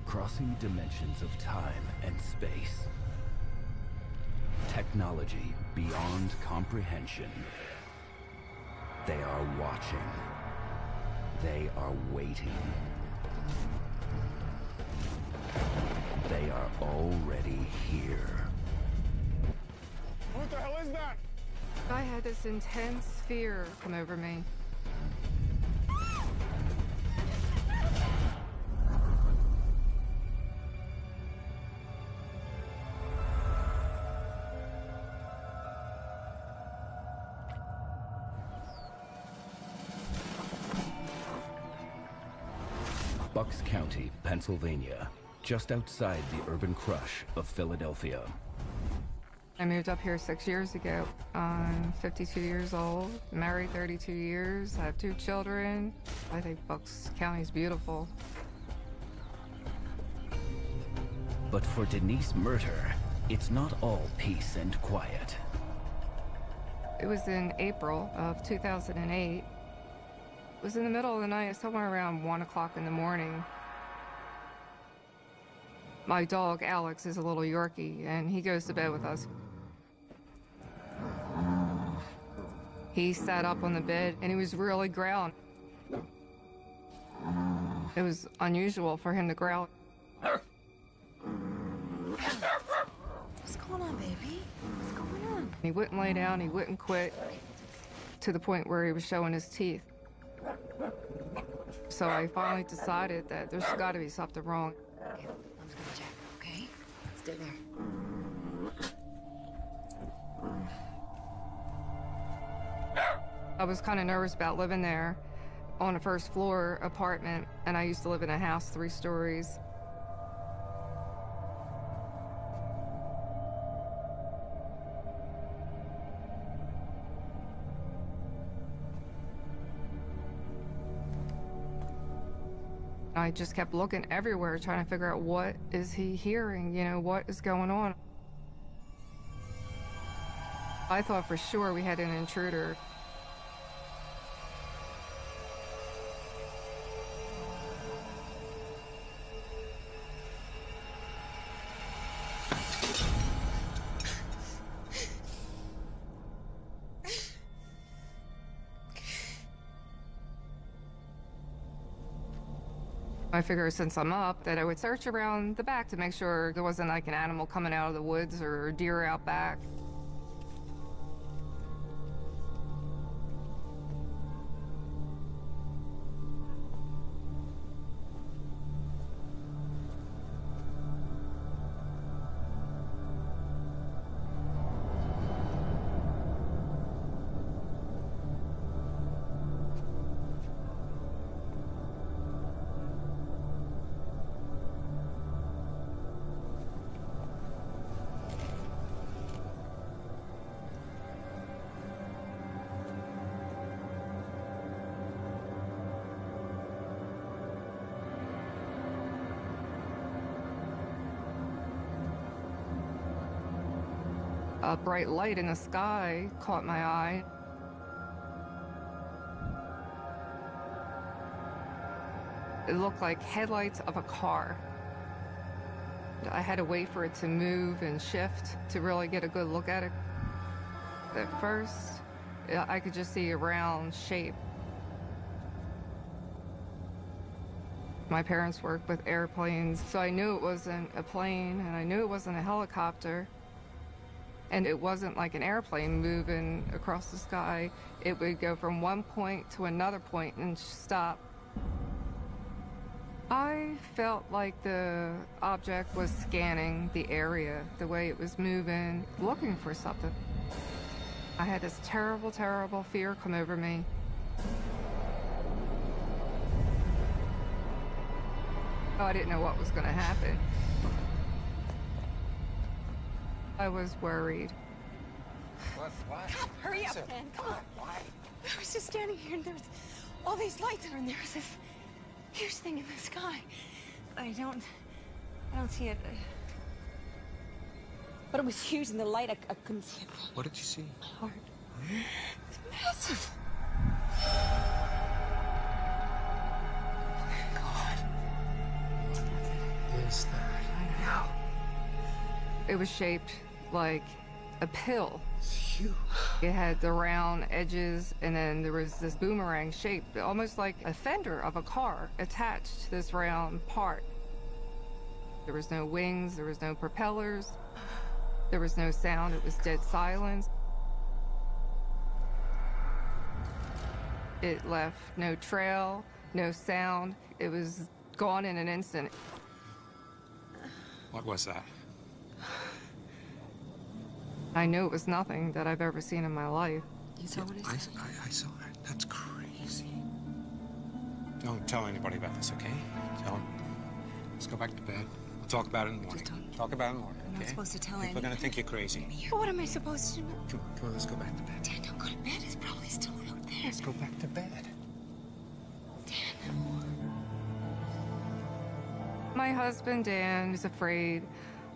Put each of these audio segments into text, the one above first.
crossing dimensions of time and space. Technology beyond comprehension. They are watching. They are waiting. They are already here. What the hell is that? I had this intense fear come over me. Bucks County, Pennsylvania, just outside the urban crush of Philadelphia. I moved up here 6 years ago. I'm 52 years old, married 32 years, I have 2 children. I think Bucks County is beautiful. But for Denise Murter, it's not all peace and quiet. It was in April of 2008. It was in the middle of the night, somewhere around 1 o'clock in the morning. My dog, Alex, is a little Yorkie, and he goes to bed with us. He sat up on the bed, and he was really growling. It was unusual for him to growl. What's going on, baby? What's going on? He wouldn't lay down, he wouldn't quit, to the point where he was showing his teeth. So I finally decided that there's got to be something wrong. Okay, I'm gonna check, okay? Stay there. I was kind of nervous about living there on a first floor apartment, and I used to live in a house 3 stories. I just kept looking everywhere, trying to figure out what is he hearing, you know, what is going on. I thought for sure we had an intruder. I figured since I'm up that I would search around the back to make sure there wasn't like an animal coming out of the woods or deer out back. A bright light in the sky caught my eye. It looked like headlights of a car. I had to wait for it to move and shift to really get a good look at it. At first, I could just see a round shape. My parents worked with airplanes, so I knew it wasn't a plane, and I knew it wasn't a helicopter. And it wasn't like an airplane moving across the sky. It would go from one point to another point and stop. I felt like the object was scanning the area, the way it was moving, looking for something. I had this terrible, terrible fear come over me. Oh, I didn't know what was going to happen. I was worried. What? Come, hurry up, Dan, come on. Why? I was just standing here and there was all these lights and there was this huge thing in the sky. I don't see it. But it was huge in the light, I couldn't see it. What did you see? My heart. It's massive. Oh, God. It was shaped like a pill. Phew. It had the round edges, and then there was this boomerang shape, almost like a fender of a car attached to this round part. There was no wings, there was no propellers, there was no sound, it was dead silence. It left no trail, no sound. It was gone in an instant. What was that? I knew it was nothing that I've ever seen in my life. You saw what I saw? I saw it. That's crazy. Don't tell anybody about this, okay? Don't. Let's go back to bed. We'll talk about it in the morning. Talk about it in the morning, I'm okay? not supposed to tell People are anyone. gonna think you're crazy. But what am I supposed to do? Come on, let's go back to bed. Dan, don't go to bed. It's probably still out there. Let's go back to bed. My husband, Dan, was afraid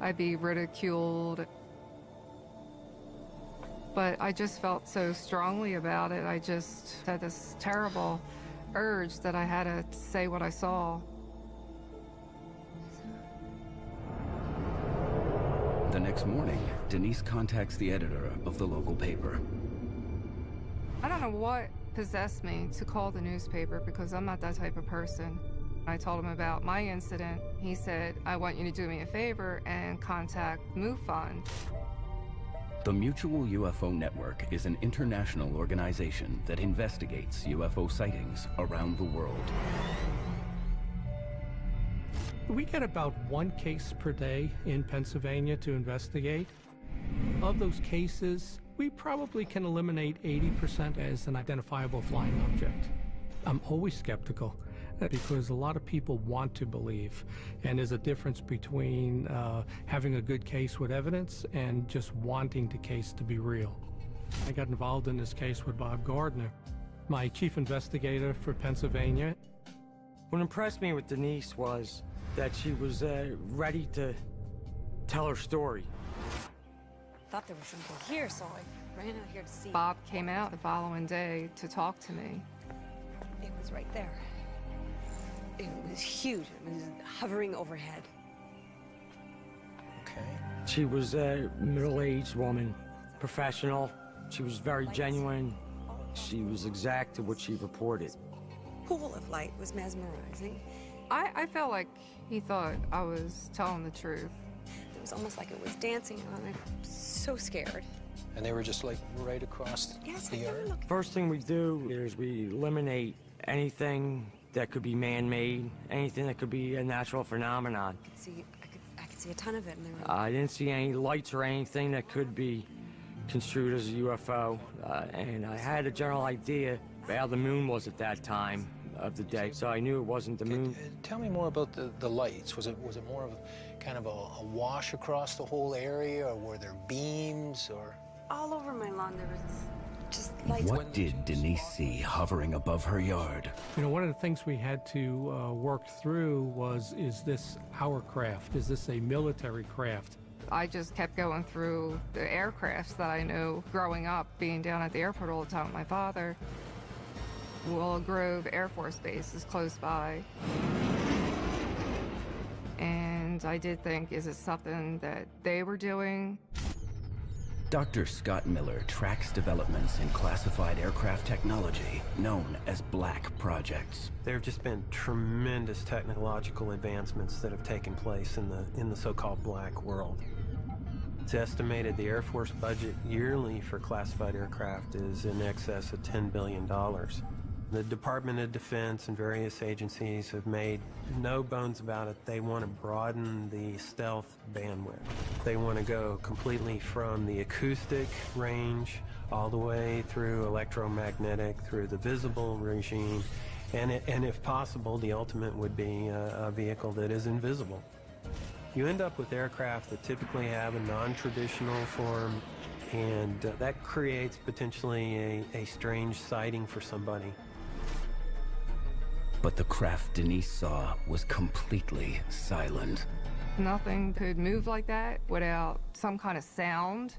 I'd be ridiculed. But I just felt so strongly about it. I just had this terrible urge that I had to say what I saw. The next morning, Denise contacts the editor of the local paper. I don't know what possessed me to call the newspaper because I'm not that type of person. I told him about my incident. He said, I want you to do me a favor and contact MUFON. The Mutual UFO Network is an international organization that investigates UFO sightings around the world. We get about 1 case per day in Pennsylvania to investigate. Of those cases, we probably can eliminate 80% as an identifiable flying object. I'm always skeptical because a lot of people want to believe, and there's a difference between having a good case with evidence and just wanting the case to be real. I got involved in this case with Bob Gardner, my chief investigator for Pennsylvania. What impressed me with Denise was that she was ready to tell her story. Thought there was something here, so I ran out here to see. Bob came out the following day to talk to me. It was right there. It was huge. It was hovering overhead. Okay. She was a middle-aged woman, professional. She was very genuine. She was exact to what she reported. Pool of light was mesmerizing. I felt like he thought I was telling the truth. It was almost like it was dancing on it. So scared. And they were just like right across Yes, the I never yard? looked. First thing we do is we eliminate anything that could be man-made, anything that could be a natural phenomenon. I could see a ton of it, and there were I didn't see any lights or anything that could be construed as a UFO, and I had a general idea of how the moon was at that time of the day, so I knew it wasn't the moon. Tell me more about the lights. Was it more of kind of a wash across the whole area, or were there beams, or? all over my lawn. There was just lights. What did Denise see hovering above her yard? You know, one of the things we had to work through was, is this our craft? Is this a military craft? I just kept going through the aircrafts that I knew growing up, being down at the airport all the time with my father. Willow Grove Air Force Base is close by. And I did think, is it something that they were doing? Dr. Scott Miller tracks developments in classified aircraft technology known as black projects. There have just been tremendous technological advancements that have taken place in the so-called black world. It's estimated the Air Force budget yearly for classified aircraft is in excess of $10 billion. The Department of Defense and various agencies have made no bones about it. They want to broaden the stealth bandwidth. They want to go completely from the acoustic range all the way through electromagnetic, through the visible regime, and if possible, the ultimate would be a vehicle that is invisible. You end up with aircraft that typically have a non-traditional form, and that creates potentially a strange sighting for somebody. But the craft Denise saw was completely silent. Nothing could move like that without some kind of sound.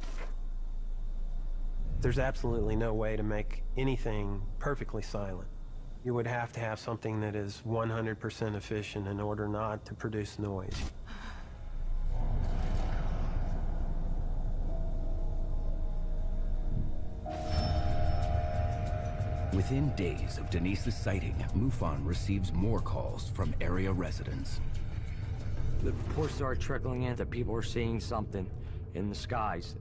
There's absolutely no way to make anything perfectly silent. You would have to have something that is 100% efficient in order not to produce noise. Within days of Denise's sighting, MUFON receives more calls from area residents. The reports started trickling in that people were seeing something in the skies.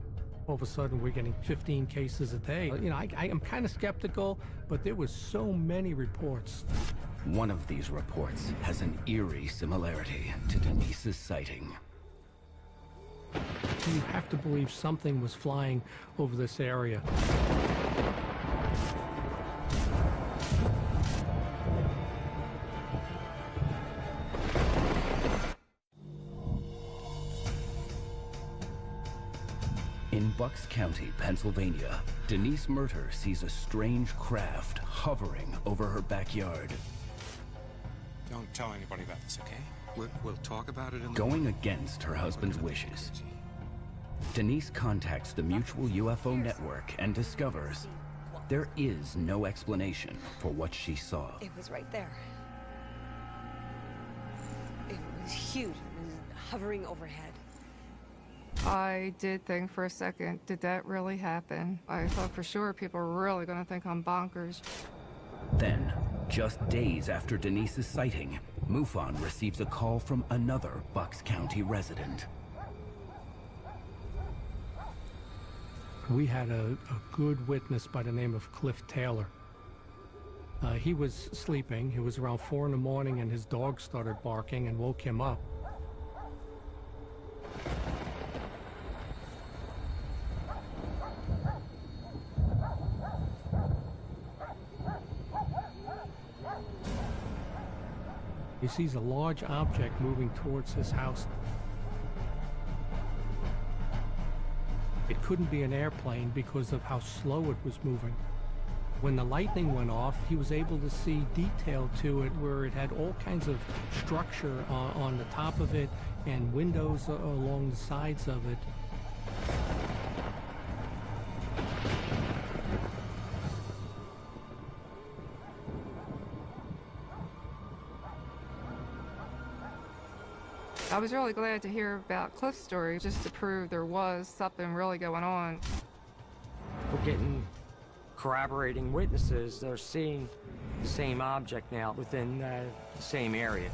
All of a sudden, we're getting 15 cases a day. You know, I am kind of skeptical, but there was so many reports. One of these reports has an eerie similarity to Denise's sighting. You have to believe something was flying over this area. In Bucks County, Pennsylvania, Denise Murter sees a strange craft hovering over her backyard. Don't tell anybody about this, okay? We'll talk about it in the Going against her husband's wishes, Denise contacts the Mutual UFO Network and discovers there is no explanation for what she saw. It was right there. It was huge. It was hovering overhead. I did think for a second, did that really happen? I thought for sure people were really going to think I'm bonkers. Then, just days after Denise's sighting, MUFON receives a call from another Bucks County resident. We had a good witness by the name of Cliff Taylor. He was sleeping. It was around 4 in the morning, and his dog started barking and woke him up. He sees a large object moving towards his house. It couldn't be an airplane because of how slow it was moving. When the lightning went off, he was able to see detail to it where it had all kinds of structure on the top of it and windows along the sides of it. I was really glad to hear about Cliff's story, just to prove there was something really going on. We're getting corroborating witnesses that are seeing the same object now within the same area,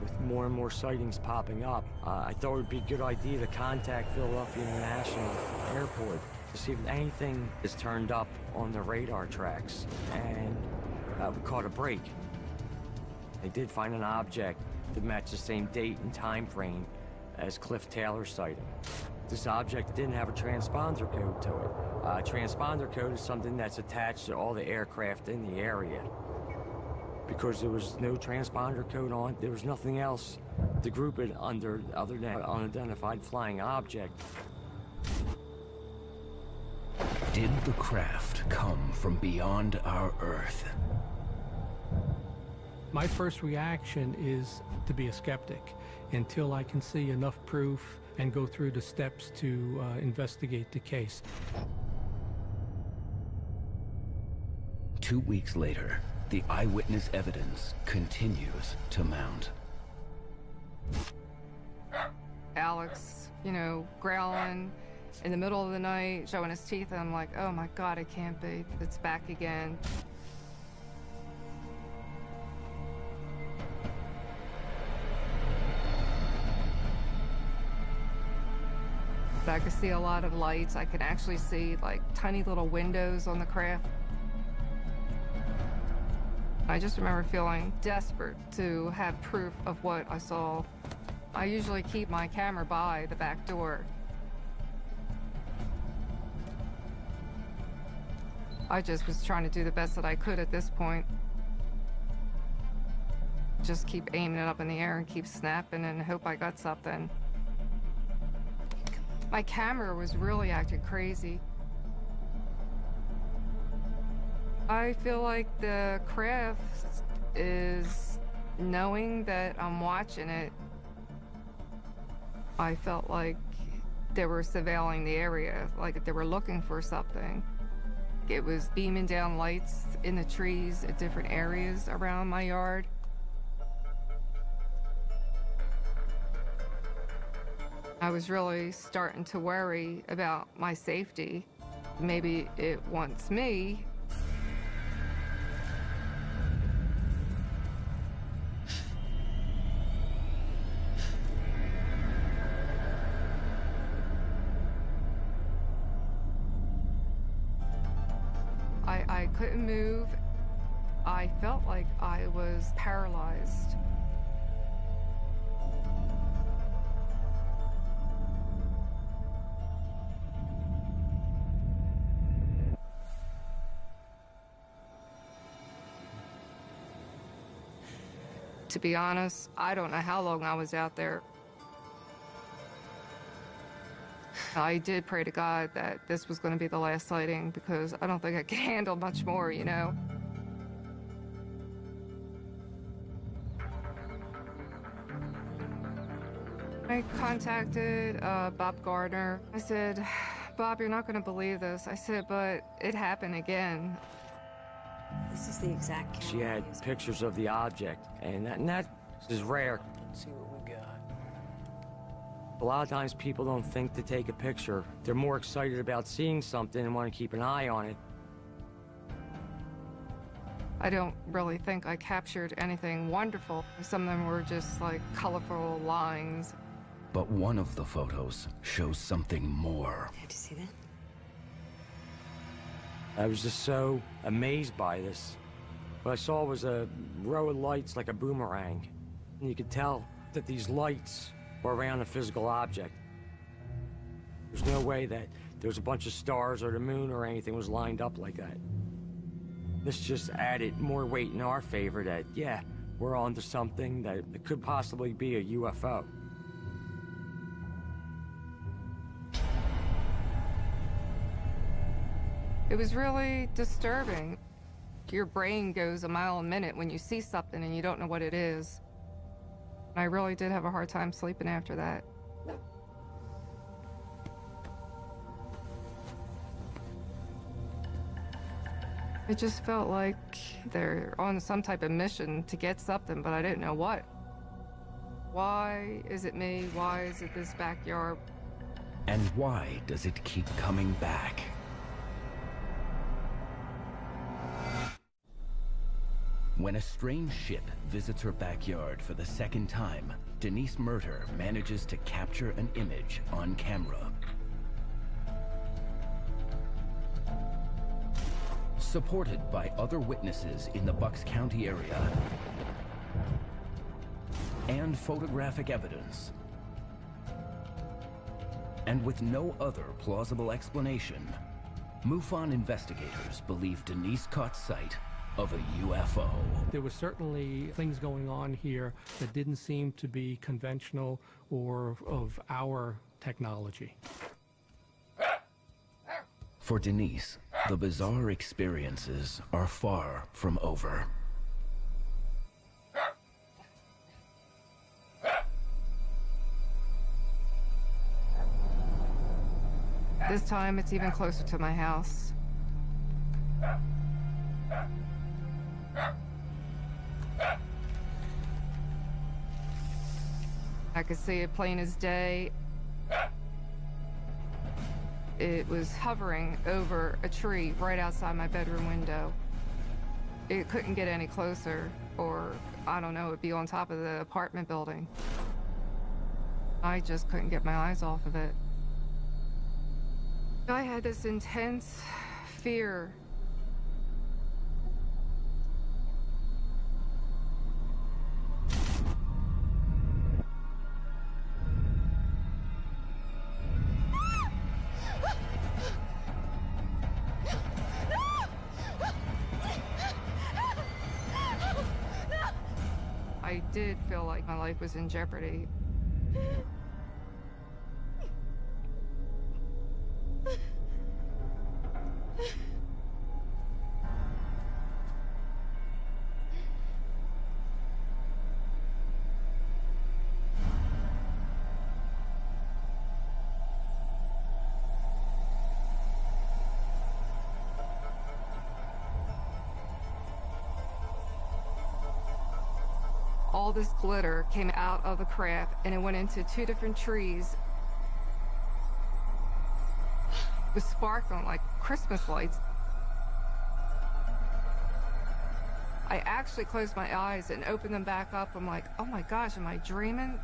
with more and more sightings popping up. I thought it would be a good idea to contact Philadelphia International Airport to see if anything is turned up on the radar tracks, and we caught a break. They did find an object that matched the same date and time frame as Cliff Taylor's sighting. This object didn't have a transponder code to it. A transponder code is something that's attached to all the aircraft in the area. Because there was no transponder code on it, there was nothing else to group it under other than an unidentified flying object. Did the craft come from beyond our Earth? My first reaction is to be a skeptic until I can see enough proof and go through the steps to investigate the case. 2 weeks later, the eyewitness evidence continues to mount. Alex, you know, growling in the middle of the night, showing his teeth, and I'm like, oh my God, it can't be. It's back again. I could see a lot of lights. I could actually see like tiny little windows on the craft. I just remember feeling desperate to have proof of what I saw. I usually keep my camera by the back door. I just was trying to do the best that I could at this point. Just keep aiming it up in the air and keep snapping and hope I got something. My camera was really acting crazy. I feel like the craft is knowing that I'm watching it. I felt like they were surveilling the area, like they were looking for something. It was beaming down lights in the trees at different areas around my yard. I was really starting to worry about my safety. Maybe it wants me. I couldn't move. I felt like I was paralyzed. To be honest, I don't know how long I was out there. I did pray to God that this was going to be the last sighting because I don't think I could handle much more, you know? I contacted Bob Gardner. I said, Bob, you're not going to believe this. I said, but it happened again. This is the exact camera. She had pictures of the object, and that is rare. Let's see what we got. A lot of times people don't think to take a picture. They're more excited about seeing something and want to keep an eye on it. I don't really think I captured anything wonderful. Some of them were just like colorful lines. But one of the photos shows something more. Did you see that? I was just so amazed by this. What I saw was a row of lights like a boomerang. And you could tell that these lights were around a physical object. There's no way that there was a bunch of stars or the moon or anything was lined up like that. This just added more weight in our favor that, yeah, we're onto something that it could possibly be a UFO. It was really disturbing. Your brain goes a mile a minute when you see something and you don't know what it is. I really did have a hard time sleeping after that. It just felt like they're on some type of mission to get something, but I didn't know what. Why is it me? Why is it this backyard? And why does it keep coming back? When a strange ship visits her backyard for the second time, Denise Murter manages to capture an image on camera. Supported by other witnesses in the Bucks County area and photographic evidence, and with no other plausible explanation, MUFON investigators believe Denise caught sight of a UFO. There were certainly things going on here that didn't seem to be conventional or of our technology. For Denise, the bizarre experiences are far from over. This time it's even closer to my house. I could see it plain as day. It was hovering over a tree right outside my bedroom window. It couldn't get any closer, or I don't know, it'd be on top of the apartment building. I just couldn't get my eyes off of it. I had this intense fear. I did feel like my life was in jeopardy. All this glitter came out of the craft and it went into two different trees. It was sparkling like Christmas lights. I actually closed my eyes and opened them back up. I'm like, oh my gosh, am I dreaming?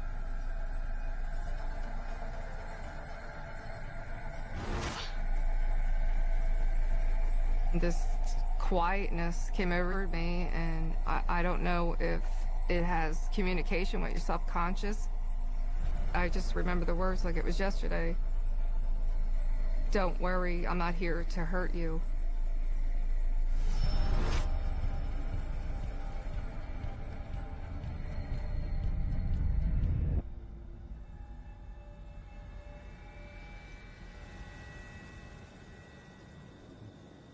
This quietness came over me, and I don't know if it has communication with your subconscious. I just remember the words like it was yesterday. Don't worry, I'm not here to hurt you.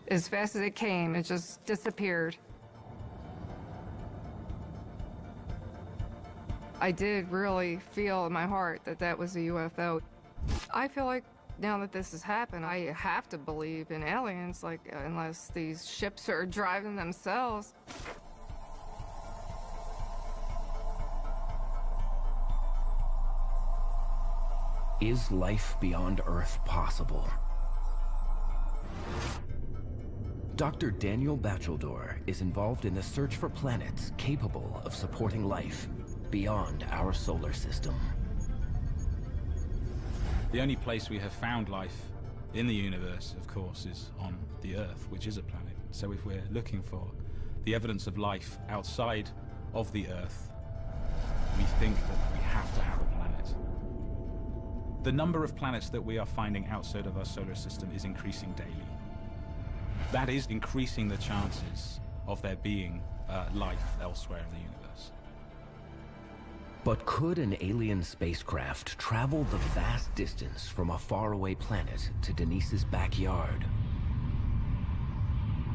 As fast as it came, it just disappeared. I did really feel in my heart that that was a UFO. I feel like now that this has happened, I have to believe in aliens, like, unless these ships are driving themselves. Is life beyond Earth possible? Dr. Daniel Bachelder is involved in the search for planets capable of supporting life beyond our solar system. The only place we have found life in the universe, of course, is on the Earth, which is a planet. So if we're looking for the evidence of life outside of the Earth, we think that we have to have a planet. The number of planets that we are finding outside of our solar system is increasing daily. That is increasing the chances of there being life elsewhere in the universe. But could an alien spacecraft travel the vast distance from a faraway planet to Denise's backyard?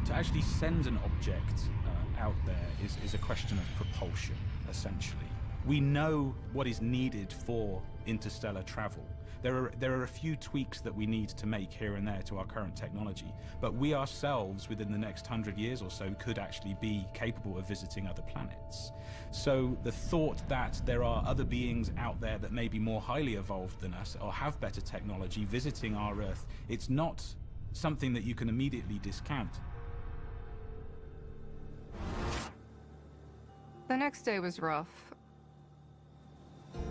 To actually send an object out there is a question of propulsion, essentially. We know what is needed for interstellar travel. There are a few tweaks that we need to make here and there to our current technology, but we ourselves, within the next 100 years or so, could actually be capable of visiting other planets. So the thought that there are other beings out there that may be more highly evolved than us or have better technology visiting our Earth, it's not something that you can immediately discount. The next day was rough.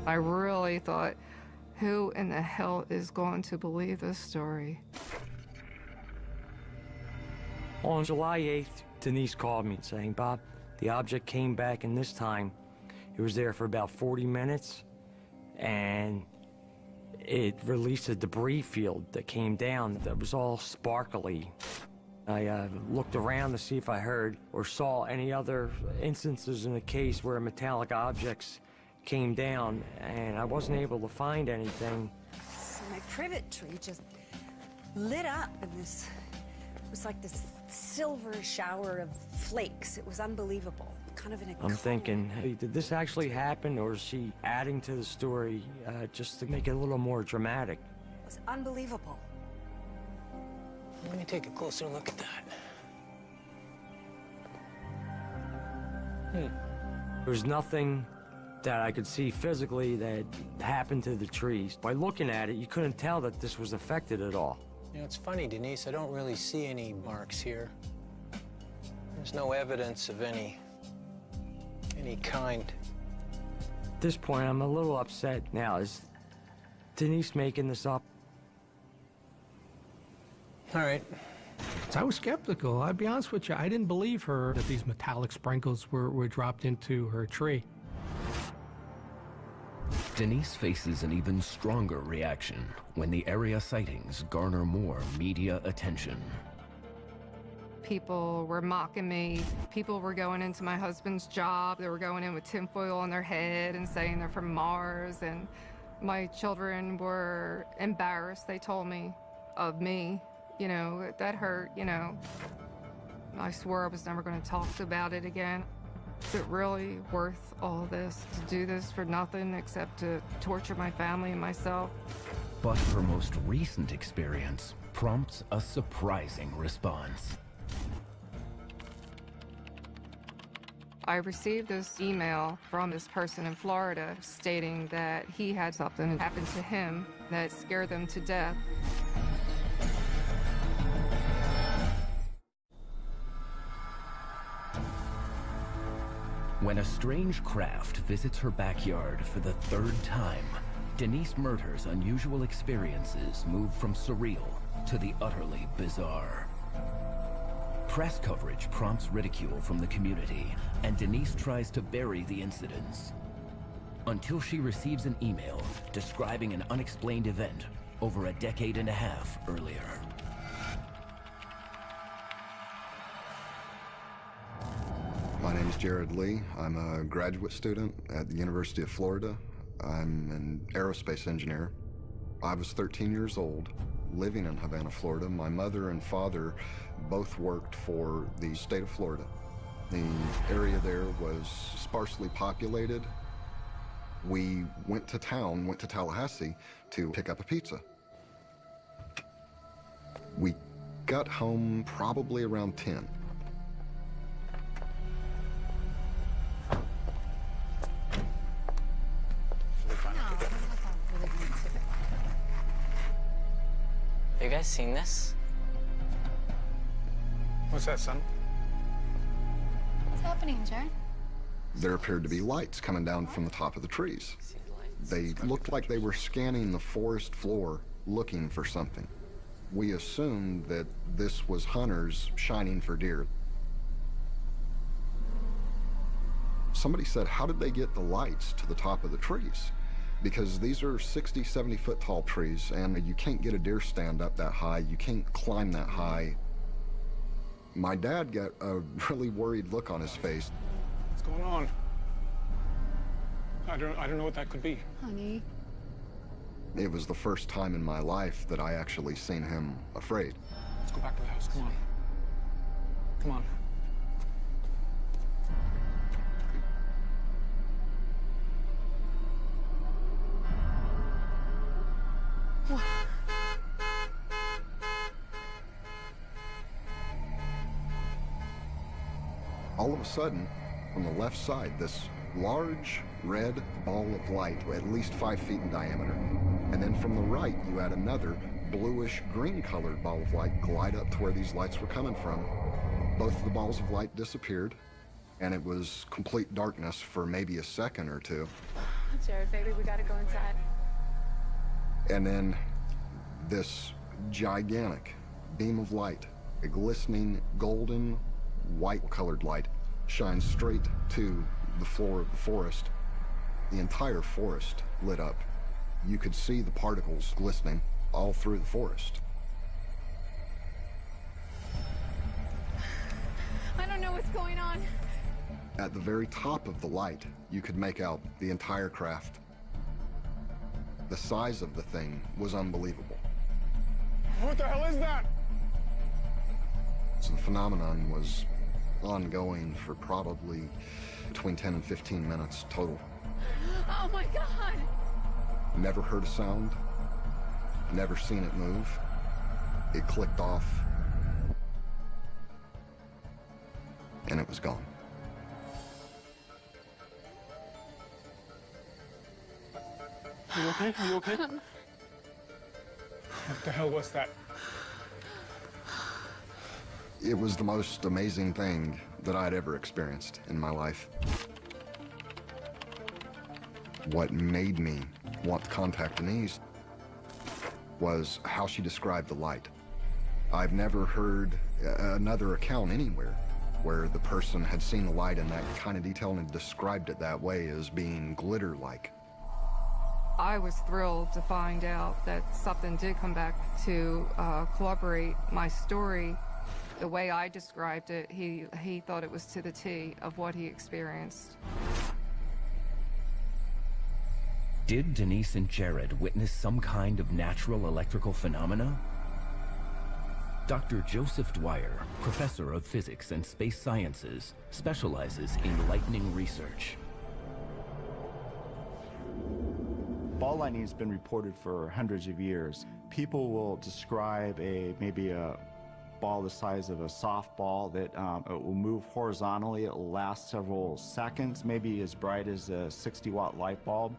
I really thought, who in the hell is going to believe this story? On July 8th, Denise called me saying, Bob, the object came back, and this time it was there for about 40 minutes, and it released a debris field that came down that was all sparkly. I looked around to see if I heard or saw any other instances in the case where metallic objects came down, and I wasn't able to find anything. So my privet tree just lit up in this, it was like this silver shower of flakes. It was unbelievable, kind of in a I'm thinking, hey, did this actually happen, or is she adding to the story just to make it a little more dramatic? It was unbelievable. Let me take a closer look at that. There was nothing that I could see physically that happened to the trees. By looking at it, you couldn't tell that this was affected at all. You know, it's funny, Denise, I don't really see any marks here. There's no evidence of any kind. At this point, I'm a little upset now. Is Denise making this up? All right. I was skeptical. I'll be honest with you. I didn't believe her that these metallic sprinkles were dropped into her tree. Denise faces an even stronger reaction when the area sightings garner more media attention. People were mocking me. People were going into my husband's job. They were going in with tinfoil on their head and saying they're from Mars. And my children were embarrassed, they told me, of me. You know, that hurt, you know. I swore I was never going to talk about it again. Is it really worth all this, to do this for nothing except to torture my family and myself? But her most recent experience prompts a surprising response. I received this email from this person in Florida stating that he had something happen to him that scared them to death. When a strange craft visits her backyard for the third time, Denise Murder's unusual experiences move from surreal to the utterly bizarre. Press coverage prompts ridicule from the community, and Denise tries to bury the incidents. Until she receives an email describing an unexplained event over a decade and a half earlier. My name is Jared Lee. I'm a graduate student at the University of Florida. I'm an aerospace engineer. I was 13 years old, living in Havana, Florida. My mother and father both worked for the state of Florida. The area there was sparsely populated. We went to town, went to Tallahassee to pick up a pizza. We got home probably around 10. You guys seen this? What's that, son? What's happening, Jared? There appeared to be lights coming down from the top of the trees. They looked like they were scanning the forest floor, looking for something. We assumed that this was hunters shining for deer. Somebody said, how did they get the lights to the top of the trees? Because these are 60, 70 foot tall trees, and you can't get a deer stand up that high. You can't climb that high. My dad got a really worried look on his face. What's going on? I don't know what that could be. Honey. It was the first time in my life that I actually seen him afraid. Let's go back to the house, come on. Come on. What? All of a sudden, on the left side, this large red ball of light, at least 5 feet in diameter. And then from the right, you had another bluish green colored ball of light glide up to where these lights were coming from. Both of the balls of light disappeared, and it was complete darkness for maybe a second or two. Jared, baby, we gotta go inside. And then this gigantic beam of light, a glistening golden white colored light, shines straight to the floor of the forest. The entire forest lit up. You could see the particles glistening all through the forest. I don't know what's going on. At the very top of the light, you could make out the entire craft. The size of the thing was unbelievable. What the hell is that? So the phenomenon was ongoing for probably between 10 and 15 minutes total. Oh my God! Never heard a sound, never seen it move. It clicked off, and it was gone. Are you okay? Are you okay? What the hell was that? It was the most amazing thing that I'd ever experienced in my life. What made me want to contact Denise was how she described the light. I've never heard another account anywhere where the person had seen the light in that kind of detail and described it that way as being glitter-like. I was thrilled to find out that something did come back to corroborate my story. The way I described it, he thought it was to the T of what he experienced. Did Denise and Jared witness some kind of natural electrical phenomena? Dr. Joseph Dwyer, professor of physics and space sciences, specializes in lightning research. Ball lightning has been reported for hundreds of years. People will describe maybe a ball the size of a softball that it will move horizontally. It will last several seconds, maybe as bright as a 60-watt light bulb.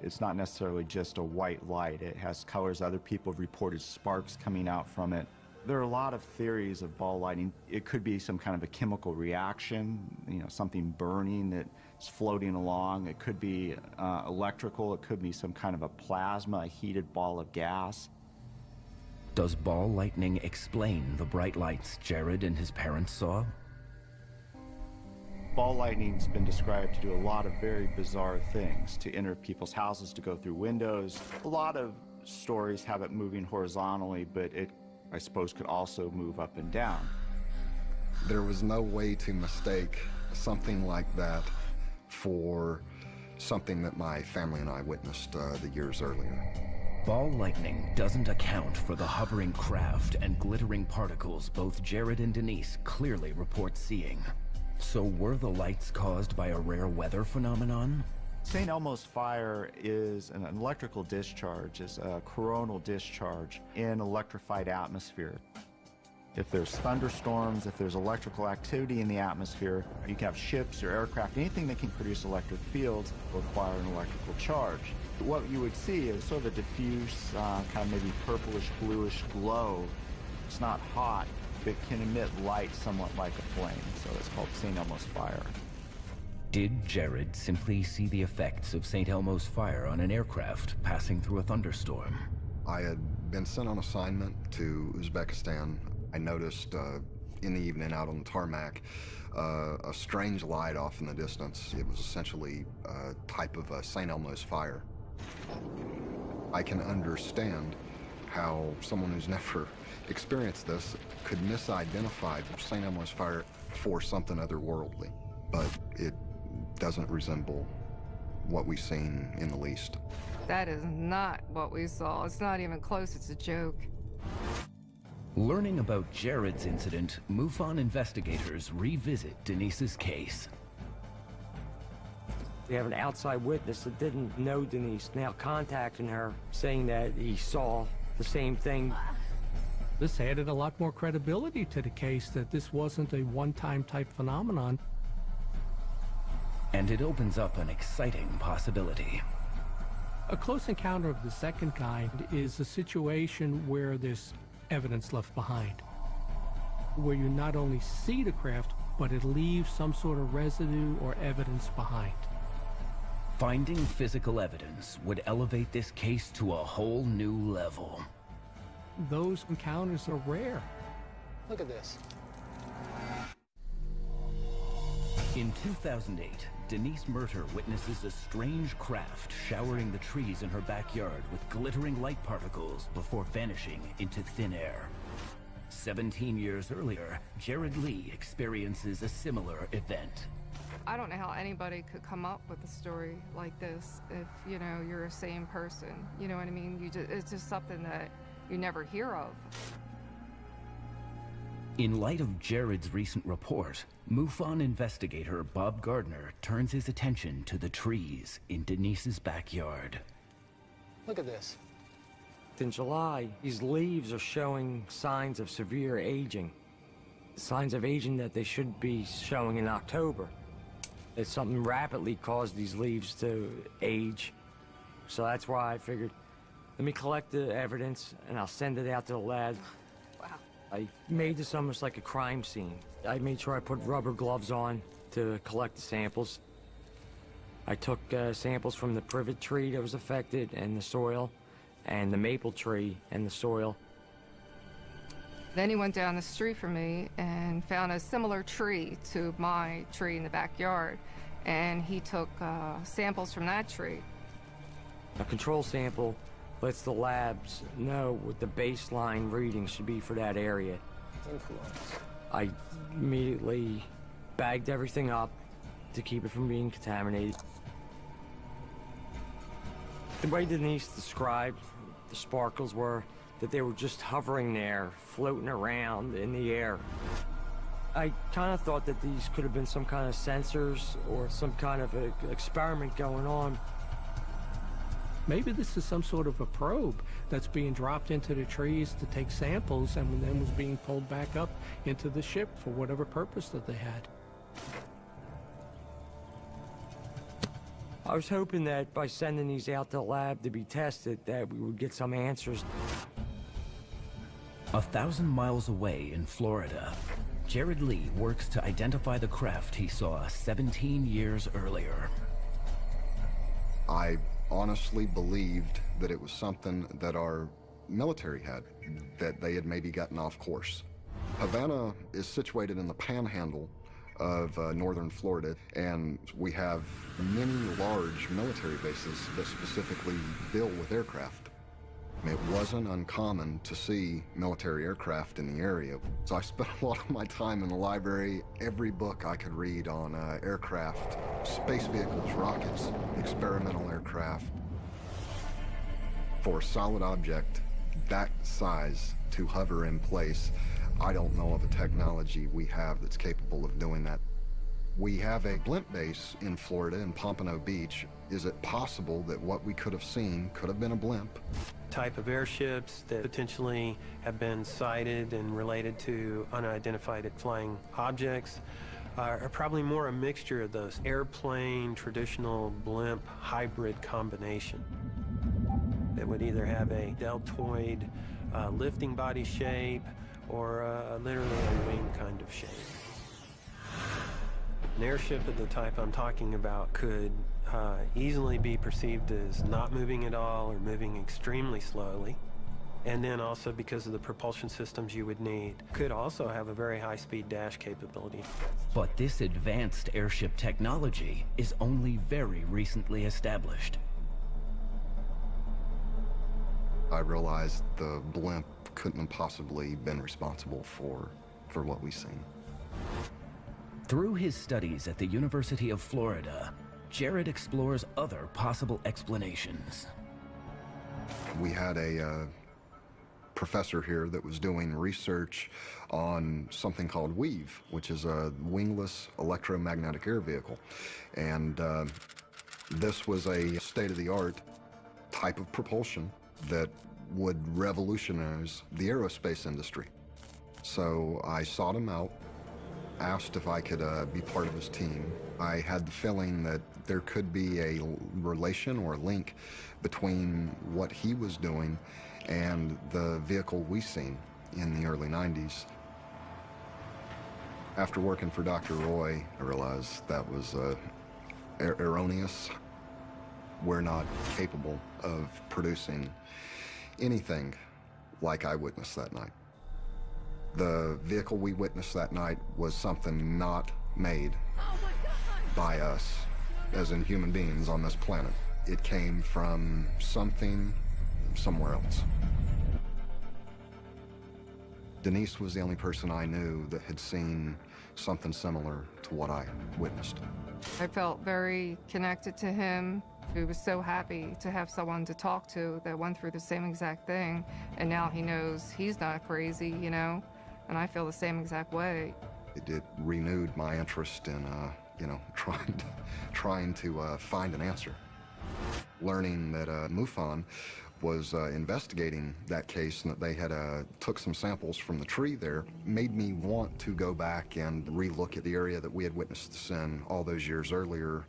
It's not necessarily just a white light. It has colors. Other people have reported sparks coming out from it. There are a lot of theories of ball lightning. It could be some kind of a chemical reaction, something burning that's floating along. It could be electrical. It could be some kind of a plasma, a heated ball of gas. Does ball lightning explain the bright lights Jared and his parents saw? Ball lightning's been described to do a lot of very bizarre things, to enter people's houses, to go through windows. A lot of stories have it moving horizontally, but it, I suppose, could also move up and down. There was no way to mistake something like that for something that my family and I witnessed the years earlier. Ball lightning doesn't account for the hovering craft and glittering particles both Jared and Denise clearly report seeing. So were the lights caused by a rare weather phenomenon? St. Elmo's fire is an electrical discharge, is a coronal discharge in electrified atmosphere. If there's thunderstorms, if there's electrical activity in the atmosphere, you can have ships or aircraft, anything that can produce electric fields will require an electrical charge. What you would see is sort of a diffuse, kind of maybe purplish, bluish glow. It's not hot, but can emit light somewhat like a flame, so it's called St. Elmo's fire. Did Jared simply see the effects of St. Elmo's fire on an aircraft passing through a thunderstorm? I had been sent on assignment to Uzbekistan. I noticed in the evening out on the tarmac a strange light off in the distance. It was essentially a type of a St. Elmo's fire. I can understand how someone who's never experienced this could misidentify St. Elmo's fire for something otherworldly, but it doesn't resemble what we've seen in the least. That is not what we saw. It's not even close. It's a joke. Learning about Jared's incident, MUFON investigators revisit Denise's case. We have an outside witness that didn't know Denise, now contacting her, saying that he saw the same thing. This added a lot more credibility to the case, that this wasn't a one-time type phenomenon. And it opens up an exciting possibility. A close encounter of the second kind is a situation where there's evidence left behind, where you not only see the craft, but it leaves some sort of residue or evidence behind. Finding physical evidence would elevate this case to a whole new level. Those encounters are rare. Look at this. In 2008, Denise Murter witnesses a strange craft showering the trees in her backyard with glittering light particles before vanishing into thin air. 17 years earlier, Jared Lee experiences a similar event. I don't know how anybody could come up with a story like this if, you know, you're a sane person. You know what I mean? It's just something that you never hear of. In light of Jared's recent report, MUFON investigator Bob Gardner turns his attention to the trees in Denise's backyard. Look at this. In July, these leaves are showing signs of severe aging. Signs of aging that they should be showing in October. It's something rapidly caused these leaves to age. So that's why I figured, let me collect the evidence and I'll send it out to the lab. Wow. I made this almost like a crime scene. I made sure I put rubber gloves on to collect the samples. I took samples from the privet tree that was affected and the soil, and the maple tree and the soil. Then he went down the street from me and found a similar tree to my tree in the backyard, and he took samples from that tree. A control sample lets the labs know what the baseline reading should be for that area. I immediately bagged everything up to keep it from being contaminated. The way Denise described the sparkles were that they were just hovering there, floating around in the air. I kind of thought that these could have been some kind of sensors or some kind of a experiment going on. Maybe this is some sort of a probe that's being dropped into the trees to take samples and then was being pulled back up into the ship for whatever purpose that they had. I was hoping that by sending these out to the lab to be tested, that we would get some answers. 1,000 miles away in Florida, Jared Lee works to identify the craft he saw 17 years earlier. I honestly believed that it was something that our military had, that they had maybe gotten off course. Havana is situated in the panhandle of northern Florida, and we have many large military bases that specifically deal with aircraft. It wasn't uncommon to see military aircraft in the area, so I spent a lot of my time in the library. Every book I could read on aircraft, space vehicles, rockets, experimental aircraft. For a solid object that size to hover in place, I don't know of a technology we have that's capable of doing that. We have a blimp base in Florida, in Pompano Beach. Is it possible that what we could have seen could have been a blimp? Type of airships that potentially have been sighted and related to unidentified flying objects are probably more a mixture of those airplane, traditional blimp hybrid combination. That would either have a deltoid lifting body shape or literally a wing kind of shape. An airship of the type I'm talking about could easily be perceived as not moving at all or moving extremely slowly. And then also, because of the propulsion systems you would need, could also have a very high-speed dash capability. But this advanced airship technology is only very recently established. I realized the blimp couldn't have possibly been responsible for what we've seen. Through his studies at the University of Florida, Jared explores other possible explanations. We had a professor here that was doing research on something called WEAVE, which is a wingless electromagnetic air vehicle. And this was a state-of-the-art type of propulsion that would revolutionize the aerospace industry. So I sought him out, asked if I could be part of his team. I had the feeling that there could be a relation or a link between what he was doing and the vehicle we seen in the early 90s. After working for Dr. Roy, I realized that was erroneous. We're not capable of producing anything like I witnessed that night. The vehicle we witnessed that night was something not made by us, as in human beings on this planet. It came from something somewhere else. Denise was the only person I knew that had seen something similar to what I witnessed. I felt very connected to him. He was so happy to have someone to talk to that went through the same exact thing, and now he knows he's not crazy, you know, and I feel the same exact way. It renewed my interest in, you know, trying to find an answer. Learning that MUFON was investigating that case and that they had took some samples from the tree there made me want to go back and relook at the area that we had witnessed this in all those years earlier.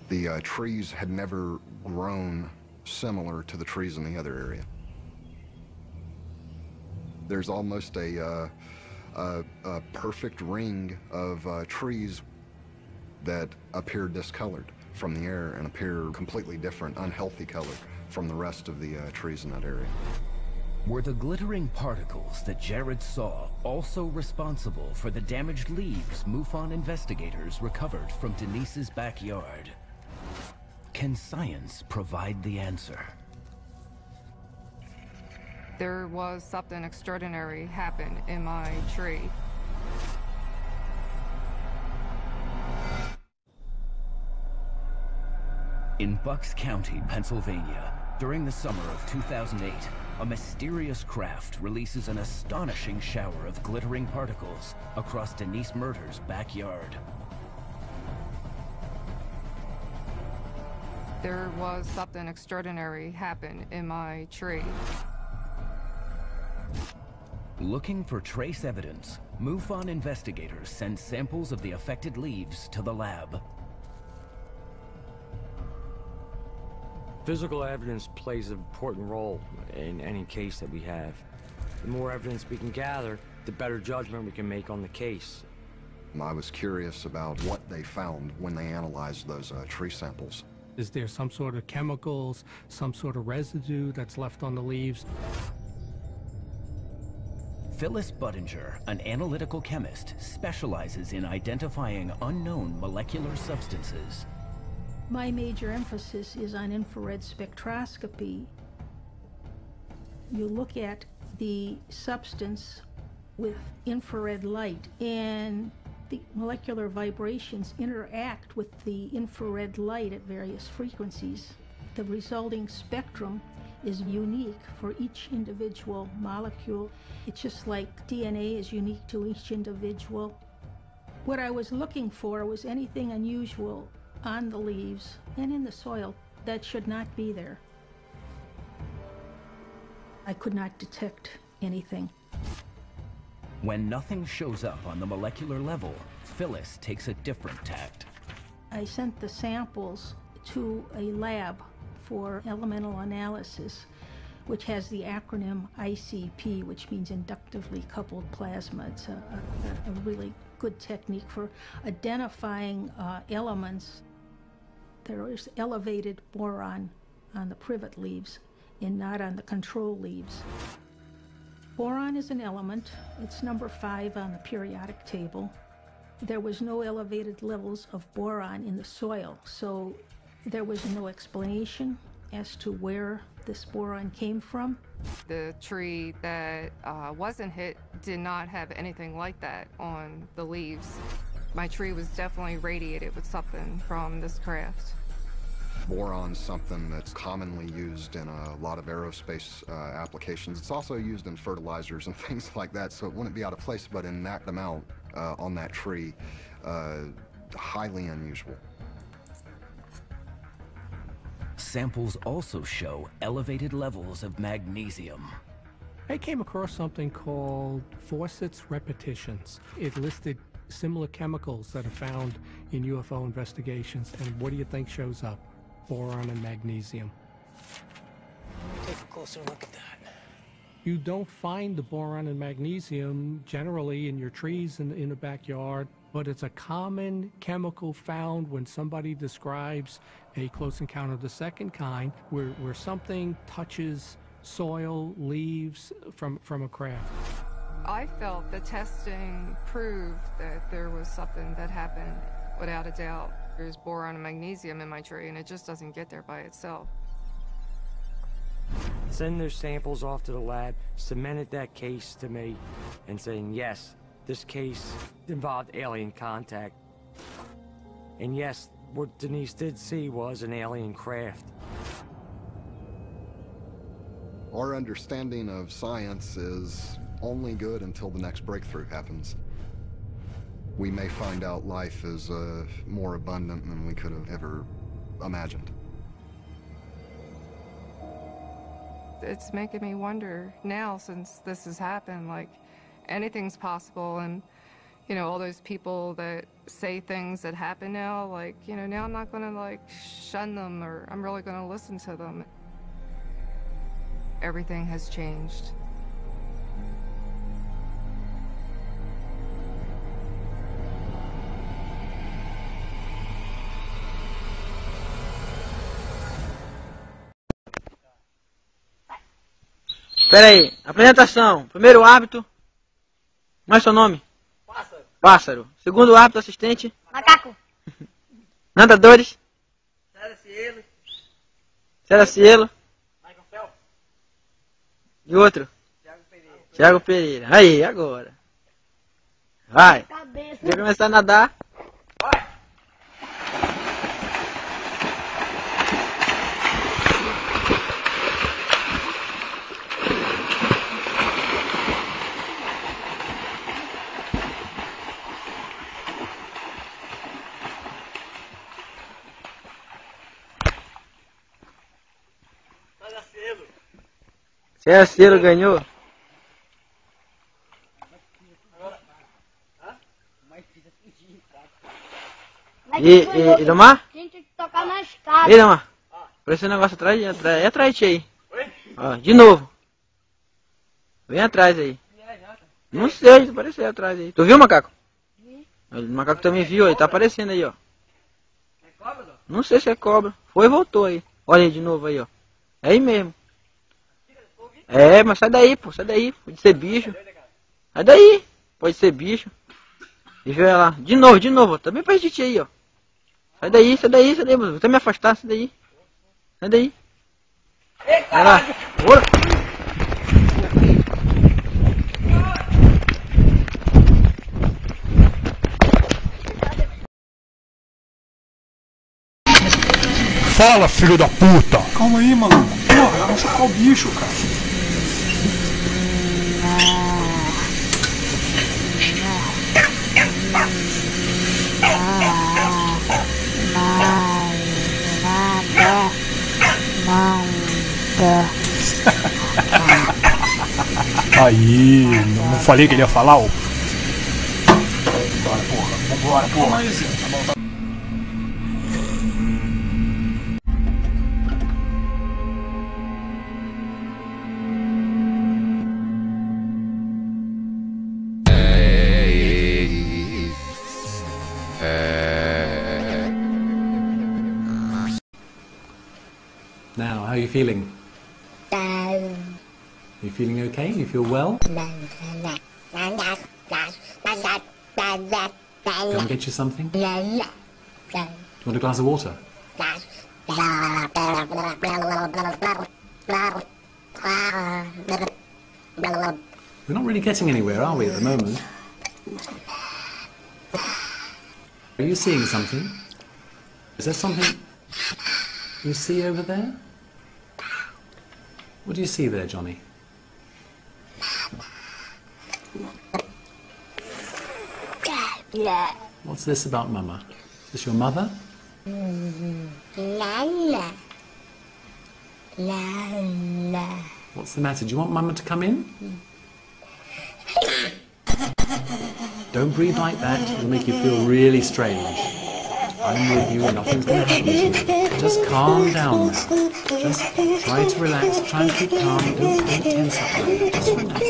The trees had never grown similar to the trees in the other area. There's almost a perfect ring of trees that appear discolored from the air and appear completely different, unhealthy color from the rest of the trees in that area. Were the glittering particles that Jared saw also responsible for the damaged leaves MUFON investigators recovered from Denise's backyard? Can science provide the answer? There was something extraordinary happen in my tree. In Bucks County, Pennsylvania, during the summer of 2008, a mysterious craft releases an astonishing shower of glittering particles across Denise Murder's backyard. There was something extraordinary happen in my tree. Looking for trace evidence, MUFON investigators send samples of the affected leaves to the lab. Physical evidence plays an important role in any case that we have. The more evidence we can gather, the better judgment we can make on the case. I was curious about what they found when they analyzed those tree samples. Is there some sort of chemicals, some sort of residue that's left on the leaves? Phyllis Budinger, an analytical chemist, specializes in identifying unknown molecular substances. My major emphasis is on infrared spectroscopy. You look at the substance with infrared light, and the molecular vibrations interact with the infrared light at various frequencies. The resulting spectrum is unique for each individual molecule. It's just like DNA is unique to each individual. What I was looking for was anything unusual on the leaves and in the soil that should not be there. I could not detect anything. When nothing shows up on the molecular level, Phyllis takes a different tact. I sent the samples to a lab for elemental analysis, which has the acronym ICP, which means inductively coupled plasma. It's a really good technique for identifying elements. There is elevated boron on the privet leaves and not on the control leaves. Boron is an element. It's number 5 on the periodic table. There was no elevated levels of boron in the soil, so there was no explanation as to where this boron came from. The tree that wasn't hit did not have anything like that on the leaves. My tree was definitely radiated with something from this craft. Boron's something that's commonly used in a lot of aerospace applications. It's also used in fertilizers and things like that, so it wouldn't be out of place, but in that amount on that tree, highly unusual. Samples also show elevated levels of magnesium. I came across something called Fawcett's repetitions. It listed similar chemicals that are found in UFO investigations, and what do you think shows up? Boron and magnesium. Take a closer look at that. You don't find the boron and magnesium generally in your trees in the backyard, but it's a common chemical found when somebody describes a close encounter of the second kind, where something touches soil, leaves from a craft. I felt the testing proved that there was something that happened without a doubt. There's boron and magnesium in my tree, and it just doesn't get there by itself. Send their samples off to the lab, cemented that case to me, and saying, yes, this case involved alien contact. And yes, what Denise did see was an alien craft. Our understanding of science is only good until the next breakthrough happens. We may find out life is more abundant than we could have ever imagined. It's making me wonder now, since this has happened, like, anything's possible. And, you know, all those people that say things that happen now, like, you know, now I'm not going to, like, shun them, or I'm really going to listen to them. Everything has changed. Pera aí, apresentação. Primeiro hábito. Como é seu nome? Pássaro. Pássaro. Segundo hábito, assistente. Macaco. Nadadores. Cera Cielo. E outro? Thiago Pereira. Aí, agora. Vai. Vai começar a nadar. Vai. Cera Cielo ganhou. E Domar? Tem que tocar na escada. E Domar? Apareceu um negócio atrás de ti aí. Ó, de novo. Vem atrás aí. Não sei, apareceu atrás aí. Tu viu, macaco? Vi. O macaco também viu, ele tá aparecendo aí, ó. É cobra, não? Não sei se é cobra. Foi e voltou aí. Olha aí de novo aí, ó. É aí mesmo. É, mas sai daí, pô. Sai daí. Pode ser bicho. Sai daí. Pode ser bicho. Deixa eu ver lá. De novo. Tá bem perto de ti aí, ó. Sai daí, mano. Vou até me afastar, sai daí. Sai daí. Vai lá. Bora. Fala, filho da puta! Calma aí, maluco. Porra, vai chocar o bicho, cara. Aí, não falei que ele ia falar, ô? Vambora, porra. Vambora, porra. Tá bom, tá bom. Now, how are you feeling? You feeling okay? You feel well? Can I get you something? Do you want a glass of water? We're not really getting anywhere, are we, at the moment? Are you seeing something? Is there something you see over there? What do you see there, Johnny? What's this about Mama? Is this your mother? What's the matter? Do you want Mama to come in? Don't breathe like that, it'll make you feel really strange. I'm with you, nothing's going to happen to you. Just calm down now. Just try to relax, try and keep calm, don't tense up now. Just relax.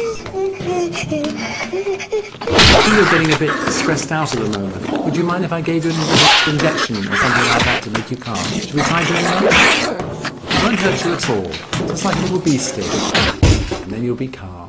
I think you're getting a bit stressed out at the moment. Would you mind if I gave you an injection or something like that to make you calm? Should we try doing that? It won't hurt you at all. Just like a little bee sting. And then you'll be calm.